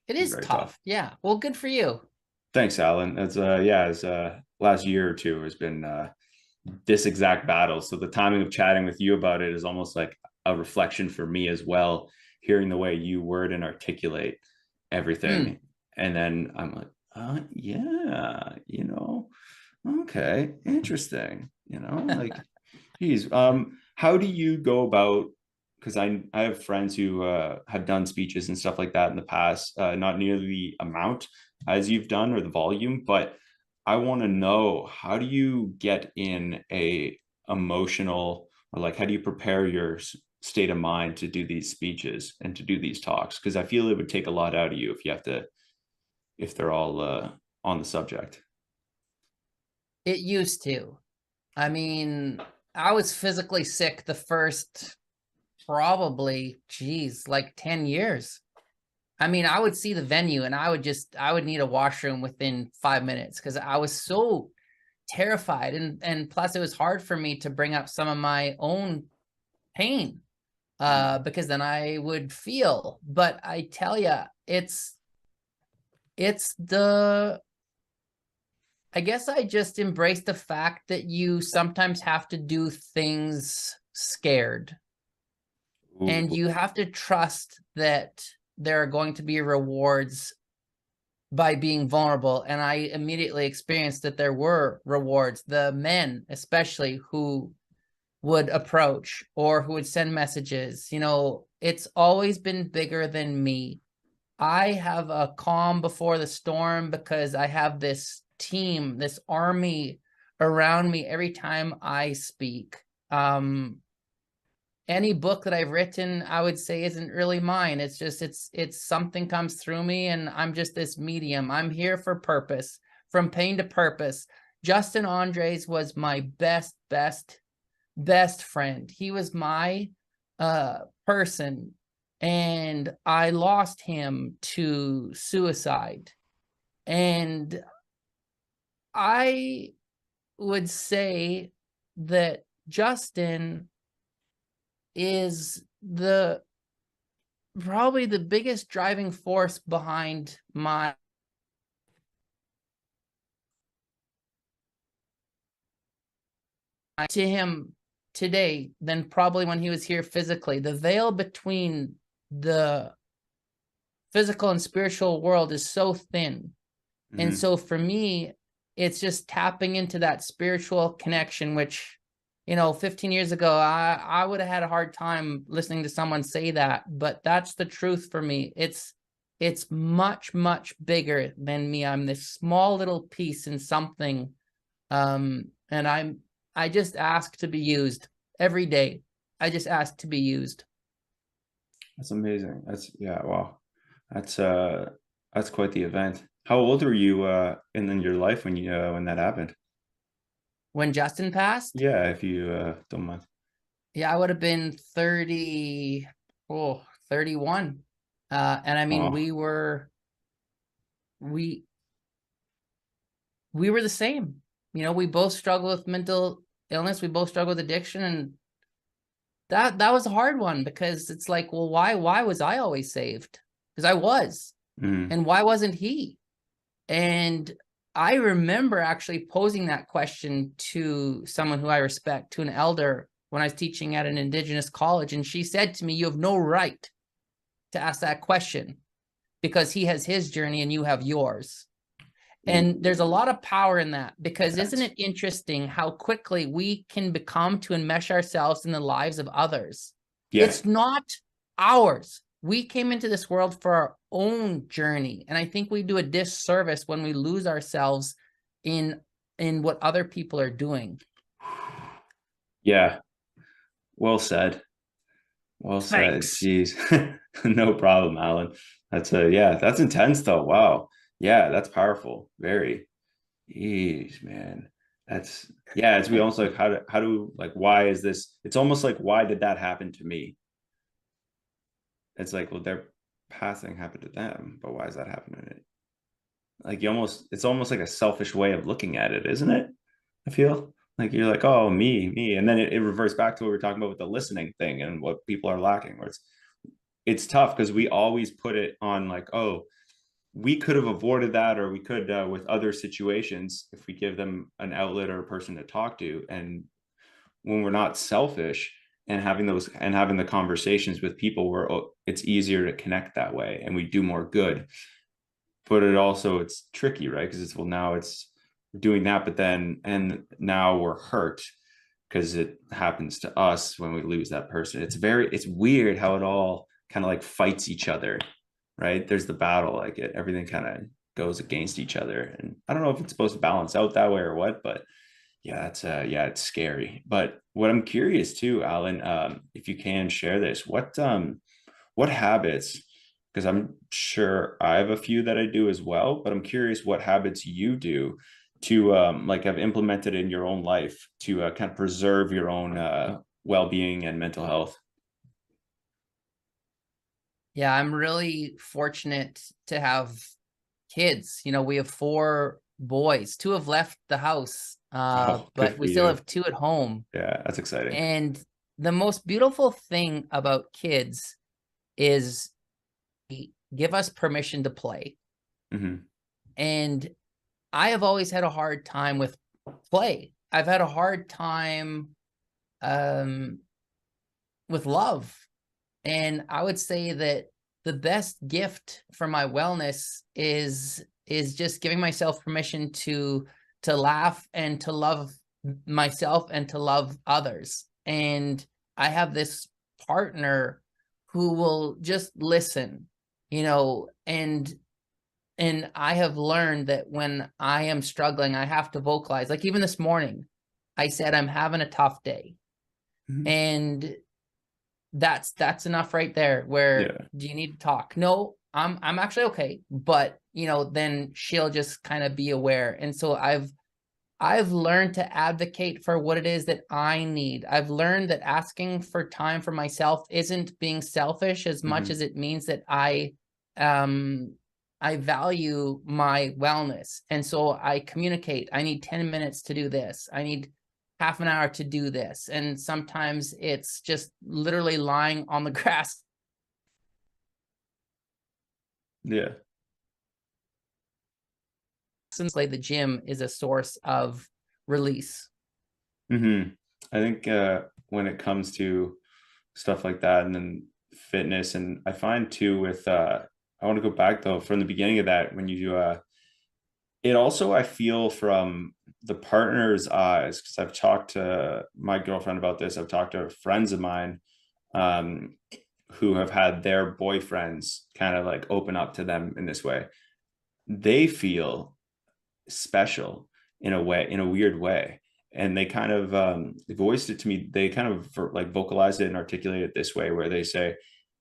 It It's is very tough. tough. Yeah. Well, good for you. Thanks, Alan. That's yeah, as last year or two has been this exact battle. So the timing of chatting with you about it is almost like a reflection for me as well, hearing the way you word and articulate Mm. everything. And then I'm like, yeah, you know, okay, interesting. You know, like, geez, how do you go about? Because I have friends who have done speeches and stuff like that in the past, not nearly the amount as you've done or the volume, but I want to know how do you get in a emotional or like how do you prepare your state of mind to do these speeches and to do these talks? Because I feel it would take a lot out of you if you have to if they're all on the subject. It used to. I mean, I was physically sick the first probably, geez, like 10 years. I mean, I would see the venue and I would need a washroom within 5 minutes because I was so terrified. And plus it was hard for me to bring up some of my own pain, because then I would feel. But I tell you, it's the, I guess I just embrace the fact that you sometimes have to do things scared, and Ooh, you have to trust that there are going to be rewards by being vulnerable. And I immediately experienced that there were rewards. The men, especially, who would approach or who would send messages, it's always been bigger than me. I have a calm before the storm because I have this team, this army around me every time I speak. Any book that I've written, I would say, isn't really mine. It's just, it's something comes through me, and I'm just this medium. I'm here for purpose, from pain to purpose. Justin Andres was my best friend. He was my person, and I lost him to suicide. And I would say that Justin is the probably the biggest driving force behind my to him today than probably when he was here physically. The veil between the physical and spiritual world is so thin. And mhm. so for me, it's just tapping into that spiritual connection, which, 15 years ago, I would have had a hard time listening to someone say that, but that's the truth for me. It's much, much bigger than me. I'm this small little piece in something. And I just ask to be used every day. I just ask to be used. That's amazing. Yeah, wow. That's uh that's quite the event. How old were you in your life when that happened? When Justin passed, Yeah, if you don't mind. yeah, I would have been 30, 31. And I mean, Oh, we we were the same. We both struggle with mental illness, we both struggle with addiction, and that was a hard one, because it's like, well, why was I always saved? Because I was. mhm. And why wasn't he? And I remember actually posing that question to someone who I respect, to an elder, when I was teaching at an Indigenous college. And she said to me, you have no right to ask that question, because he has his journey and you have yours. And there's a Ooh, lot of power in that, because isn't that's it interesting how quickly we can become to enmesh ourselves in the lives of others? yeah. It's not ours. We came into this world for our own journey. And I think we do a disservice when we lose ourselves in what other people are doing. Yeah. Well said. Well said. Thanks. Jeez. No problem, Alan. Yeah, that's intense though. Wow. Yeah, that's powerful. Very. Jeez, man. It's we almost like how do like why is this? It's almost like why did that happen to me? It's like, well, their passing happened to them, but why is that happening? Like it's almost like a selfish way of looking at it, isn't it? I feel like you're like, oh, me, and then it reverts back to what we were talking about with the listening thing and what people are lacking. Where it's tough because we always put it on like, oh, we could have avoided that, or we could with other situations if we give them an outlet or a person to talk to. And when we're not selfish and having the conversations with people where it's easier to connect that way and we do more good, but it's tricky, right? Because it's, well, now it's doing that, but then and now we're hurt because it happens to us when we lose that person. It's weird how it all kind of like fights each other, right? There's the battle, like everything kind of goes against each other, and I don't know if it's supposed to balance out that way or what, but it's scary. But what I'm curious too, Alan, if you can share this, what habits, because I'm sure I have a few that I do as well, but I'm curious what habits you do to like have implemented in your own life to kind of preserve your own well-being and mental health. Yeah, I'm really fortunate to have kids. We have four boys. Two have left the house Oh, good but for we still you. have two at home. Yeah, that's exciting. And the most beautiful thing about kids is they give us permission to play. Hmm. And I have always had a hard time with play. I've had a hard time um, with love. And I would say that the best gift for my wellness is just giving myself permission to laugh and to love myself and to love others. And I have this partner who will just listen, you know, and I have learned that when I am struggling, I have to vocalize. Like even this morning, I said I'm having a tough day. Hmm. And that's enough right there. Where Yeah. do you need to talk? No, I'm actually okay. But you know, then she'll just kind of be aware. And so I've learned to advocate for what it is that I need. I've learned that asking for time for myself isn't being selfish as much Hmm. as it means that um I value my wellness. And so I communicate. I need 10 minutes to do this. I need half an hour to do this. And sometimes it's just literally lying on the grass. Yeah. Since like the gym is a source of release. Hmm. I think when it comes to stuff like that and then fitness, and I find too with I want to go back though from the beginning of that when you it also I feel from the partner's eyes, because I've talked to my girlfriend about this, I've talked to friends of mine um who have had their boyfriends kind of like open up to them in this way. They feel special in a way, in a weird way. And they kind of voiced it to me. They kind of like vocalized it and articulated it this way, where they say,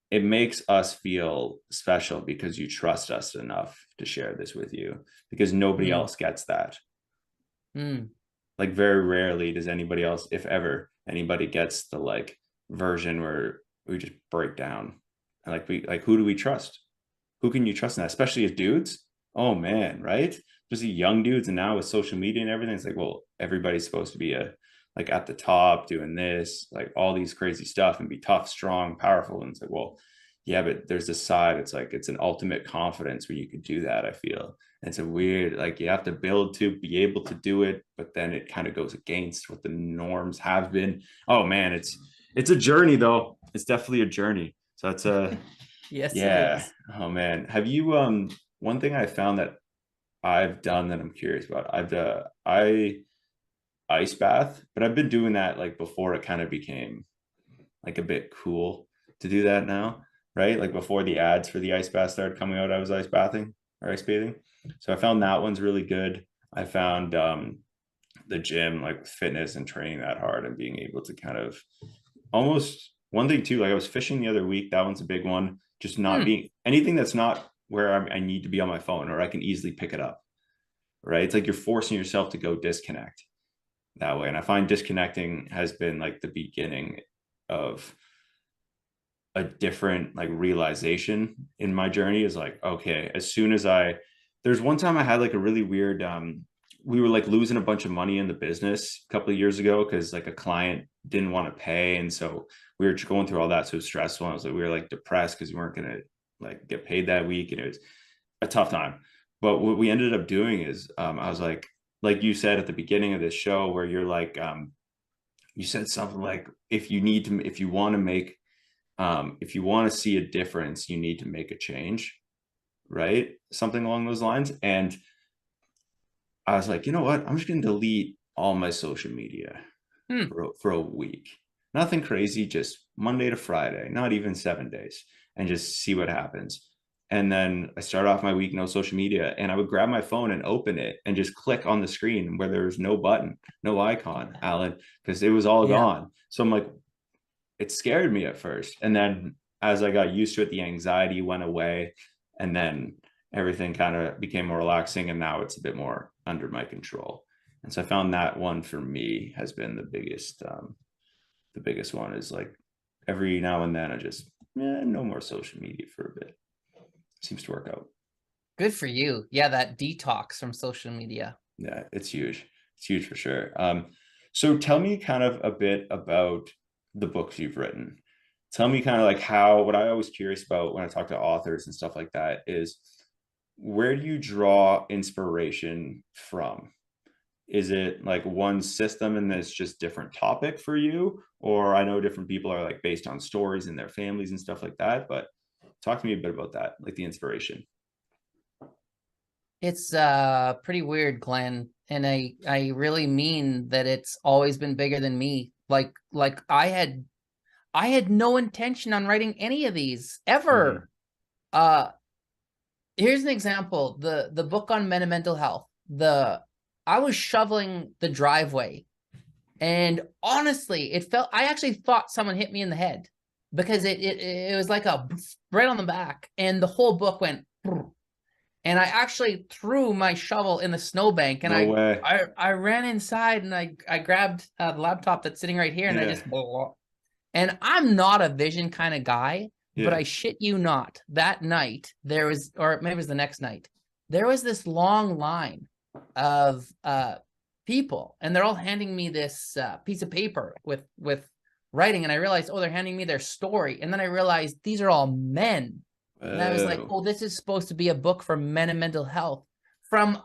it makes us feel special because you trust us enough to share this with you, because nobody Mm, else gets that. mm, Like very rarely does anybody else, if ever anybody gets the like version where we just break down. And like we like, who do we trust? Who can you trust in that, especially as dudes? Oh man, right? Just the young dudes, and now with social media and everything, it's like, well, everybody's supposed to be a like at the top doing this, like all these crazy stuff and be tough, strong, powerful. And it's like, well, yeah, but there's this side, it's like it's an ultimate confidence when you can do that, I feel. And it's a weird, like you have to build to be able to do it, but then it kind of goes against what the norms have been. Oh man, it's a journey though. It's definitely a journey. So that's a yes, it yeah. is. Oh man. Have you one thing I found that I've done that I'm curious about. I ice bath, but I've been doing that like before it kind of became like a bit cool to do that now, right? Like before the ads for the ice bath started coming out, I was ice bathing or ice bathing. So I found that one's really good. I found the gym, like fitness and training that hard and being able to kind of almost one thing too, like I was fishing the other week. That one's a big one. Just not Hmm. being anything that's not where I need to be on my phone or I can easily pick it up. Right. It's like you're forcing yourself to go disconnect that way. And I find disconnecting has been like the beginning of a different like realization in my journey is like, okay, as soon as there's one time I had like a really weird, we were like losing a bunch of money in the business a couple of years ago because like a client didn't want to pay. And so we were going through all that. So it was stressful. And I was like, we were like depressed because we weren't going to like get paid that week. And it was a tough time. But what we ended up doing is I was like you said at the beginning of this show, where you're like, you said something like, if you want to make if you want to see a difference, you need to make a change, right? Something along those lines. And I was like, you know what? I'm just going to delete all my social media Hmm. for a week. Nothing crazy, just Monday to Friday, not even 7 days, and just see what happens. And then I start off my week, no social media, and I would grab my phone and open it and just click on the screen where there's no button, no icon, Alan, because it was all Yeah. gone. So I'm like, it scared me at first. And then as I got used to it, the anxiety went away. And then everything kind of became more relaxing. And now it's a bit more under my control. And so I found that one for me has been the biggest one is like every now and then I just, no more social media for a bit. Seems to work out. Good for you. Yeah, that detox from social media. Yeah, it's huge. It's huge for sure. So tell me kind of a bit about the books you've written. Tell me kind of like how, what I always curious about when I talk to authors and stuff like that is, where do you draw inspiration from? Is it like one system and it's just different topic for you? Or I know different people are like based on stories and their families and stuff like that, but talk to me a bit about that, like the inspiration. It's pretty weird, Glenn, and I really mean that it's always been bigger than me. Like I had no intention on writing any of these Mm-hmm. ever. Here's an example. The book on men and mental health. The I was shoveling the driveway, and honestly, it felt I actually thought someone hit me in the head because it was like a right on the back, and the whole book went. And I actually threw my shovel in the snowbank, and No way. I ran inside, and I grabbed the laptop that's sitting right here, and I Yeah. just and I'm not a vision kind of guy, but Yeah. I shit you not, that night there was, or maybe it was the next night, there was this long line of people, and they're all handing me this piece of paper with writing, and I realized, oh, they're handing me their story, and then I realized these are all men, and I was like, Oh, oh, this is supposed to be a book for men and mental health. From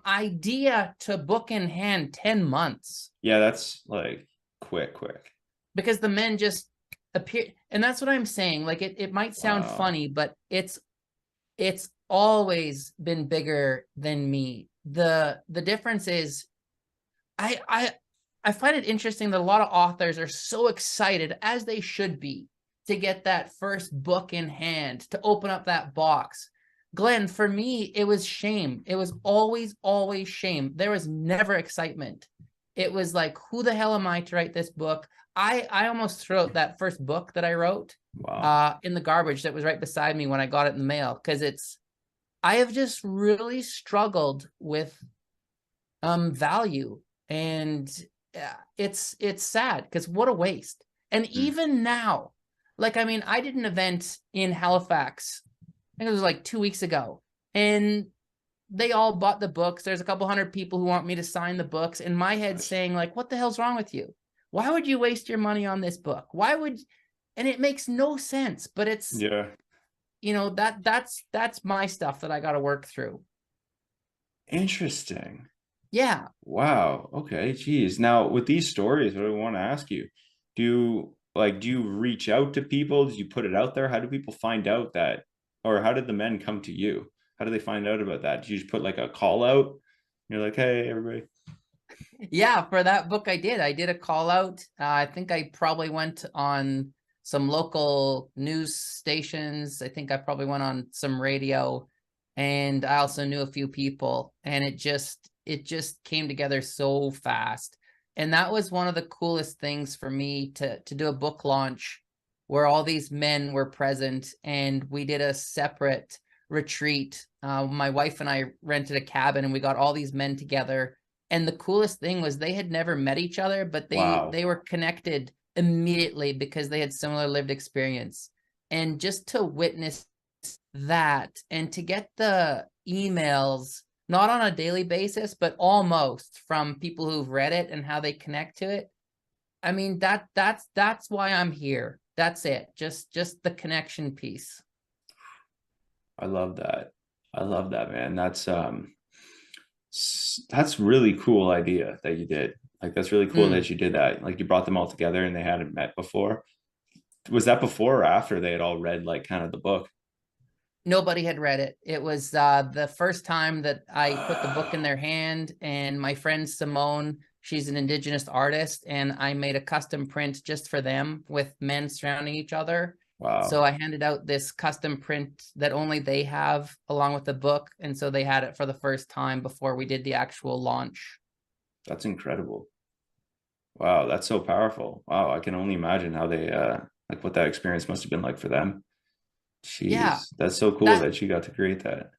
idea to book in hand, 10 months, yeah, that's like quick, quick. because the men just appear, and that's what I'm saying. Like it might sound Wow. funny, but it's always been bigger than me. The difference is I I I find it interesting that a lot of authors are so excited, as they should be, to get that first book in hand, to open up that box. Glenn, for me, it was shame. It was always shame. There was never excitement. It was like, who the hell am I to write this book? I almost threw out that first book that I wrote Wow. in the garbage that was right beside me when I got it in the mail, because I have just really struggled with value, and it's sad, because what a waste. And Mm. even now, like, I mean, I did an event in Halifax, I think it was like 2 weeks ago, and they all bought the books. There's a couple hundred people who want me to sign the books, in my head saying like, what the hell's wrong with you? Why would you waste your money on this book? Why would, and it makes no sense, but it's, Yeah. that's my stuff that I got to work through. Interesting. Yeah. Wow. Okay. Geez. Now, with these stories, what I want to ask you, do you reach out to people? Do you put it out there? How do people find out that, or how did the men come to you? How do they find out about that? Do you just put like a call out? You're like, hey, everybody. Yeah, for that book, I did a call out. I think I probably went on some local news stations. I think I probably went on some radio, and I also knew a few people, and it just came together so fast. And that was one of the coolest things for me, to do a book launch where all these men were present, and we did a separate retreat. My wife and I rented a cabin, and we got all these men together, and the coolest thing was they had never met each other, but Wow. they were connected immediately because they had similar lived experience. And just to witness that, and to get the emails, not on a daily basis, but almost, from people who've read it and how they connect to it. I mean, that's why I'm here. That's it. Just the connection piece. I love that. I love that, man. That's really cool idea that you did. Like that's really cool Mm. that you did that. Like you brought them all together and they hadn't met before. Was that before or after they had all read like kind of the book? Nobody had read it. It was the first time that I put the book in their hand, and my friend Simone, she's an Indigenous artist, and I made a custom print just for them with men surrounding each other. So Wow. I handed out this custom print that only they have along with the book, and so they had it for the first time before we did the actual launch. That's incredible. Wow, that's so powerful. Wow, I can only imagine how they like what that experience must have been like for them. Yeah, Jeez, that's so cool that that you got to create that.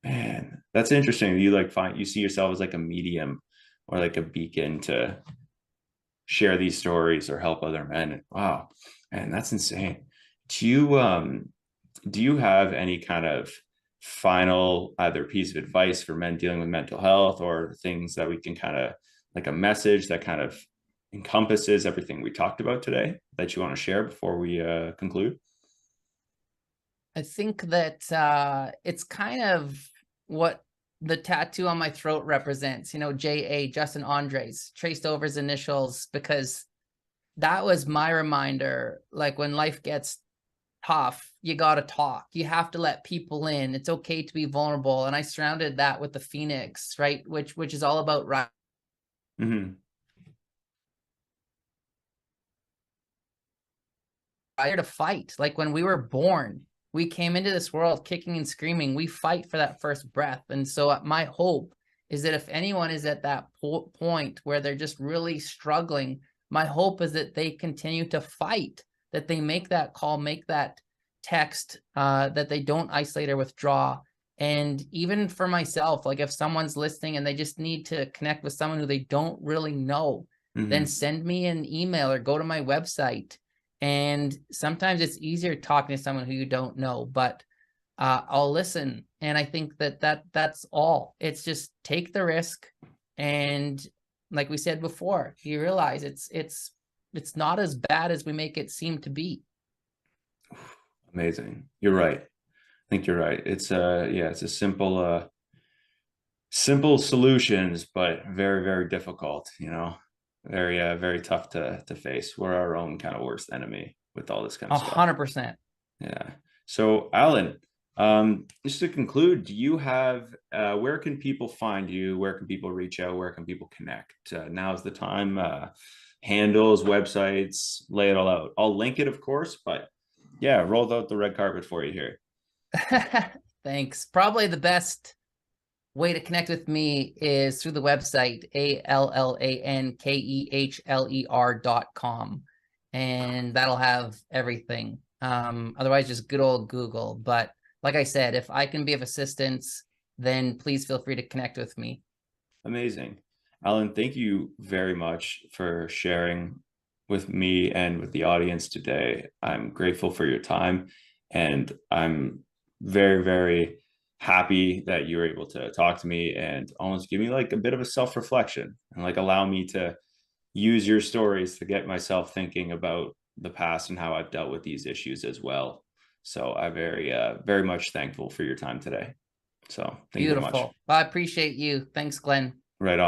Man, that's interesting. You like find you see yourself as like a medium or like a beacon to share these stories or help other men. Wow. Man, that's insane. Do you do you have any kind of final either piece of advice for men dealing with mental health, or things that we can kind of, like a message that kind of encompasses everything we talked about today, that you want to share before we conclude? I think that it's kind of what the tattoo on my throat represents, you know, JA, Justin Andres, traced over his initials, because that was my reminder. Like, when life gets tough, you got to talk. You have to let people in. It's okay to be vulnerable. And I surrounded that with the Phoenix, right? Which is all about right Mm-hmm. to fight. Like, when we were born, we came into this world kicking and screaming. We fight for that first breath. And so my hope is that if anyone is at that point where they're just really struggling, my hope is that they continue to fight, that they make that call, make that text, that they don't isolate or withdraw. And even for myself, like, if someone's listening and they just need to connect with someone who they don't really know, then Mm-hmm. send me an email or go to my website. And sometimes it's easier talking to someone who you don't know, but I'll listen. And I think that's all. It's just take the risk. And like we said before, you realize it's not as bad as we make it seem to be. Amazing. You're right. I think you're right. It's yeah, it's a simple solutions, but very, very difficult, you know. Very very tough to face. We're our own kind of worst enemy with all this kind of stuff. 100%. Yeah. So, Allan, just to conclude, do you have where can people find you? Where can people reach out? Where can people connect? Now's the time. Handles, websites, lay it all out. I'll link it, of course, but yeah, rolled out the red carpet for you here. Thanks. Probably the best way to connect with me is through the website, ALLANKEHLER.com. And that'll have everything. Otherwise, just good old Google. But like I said, if I can be of assistance, then please feel free to connect with me. Amazing. Allan, thank you very much for sharing with me and with the audience today. I'm grateful for your time, and I'm very, very happy that you were able to talk to me and almost give me like a bit of a self-reflection, and like allow me to use your stories to get myself thinking about the past and how I've dealt with these issues as well. So I'm very much thankful for your time today. So thank you very much. Beautiful. Well, I appreciate you. Thanks, Glenn. Right on.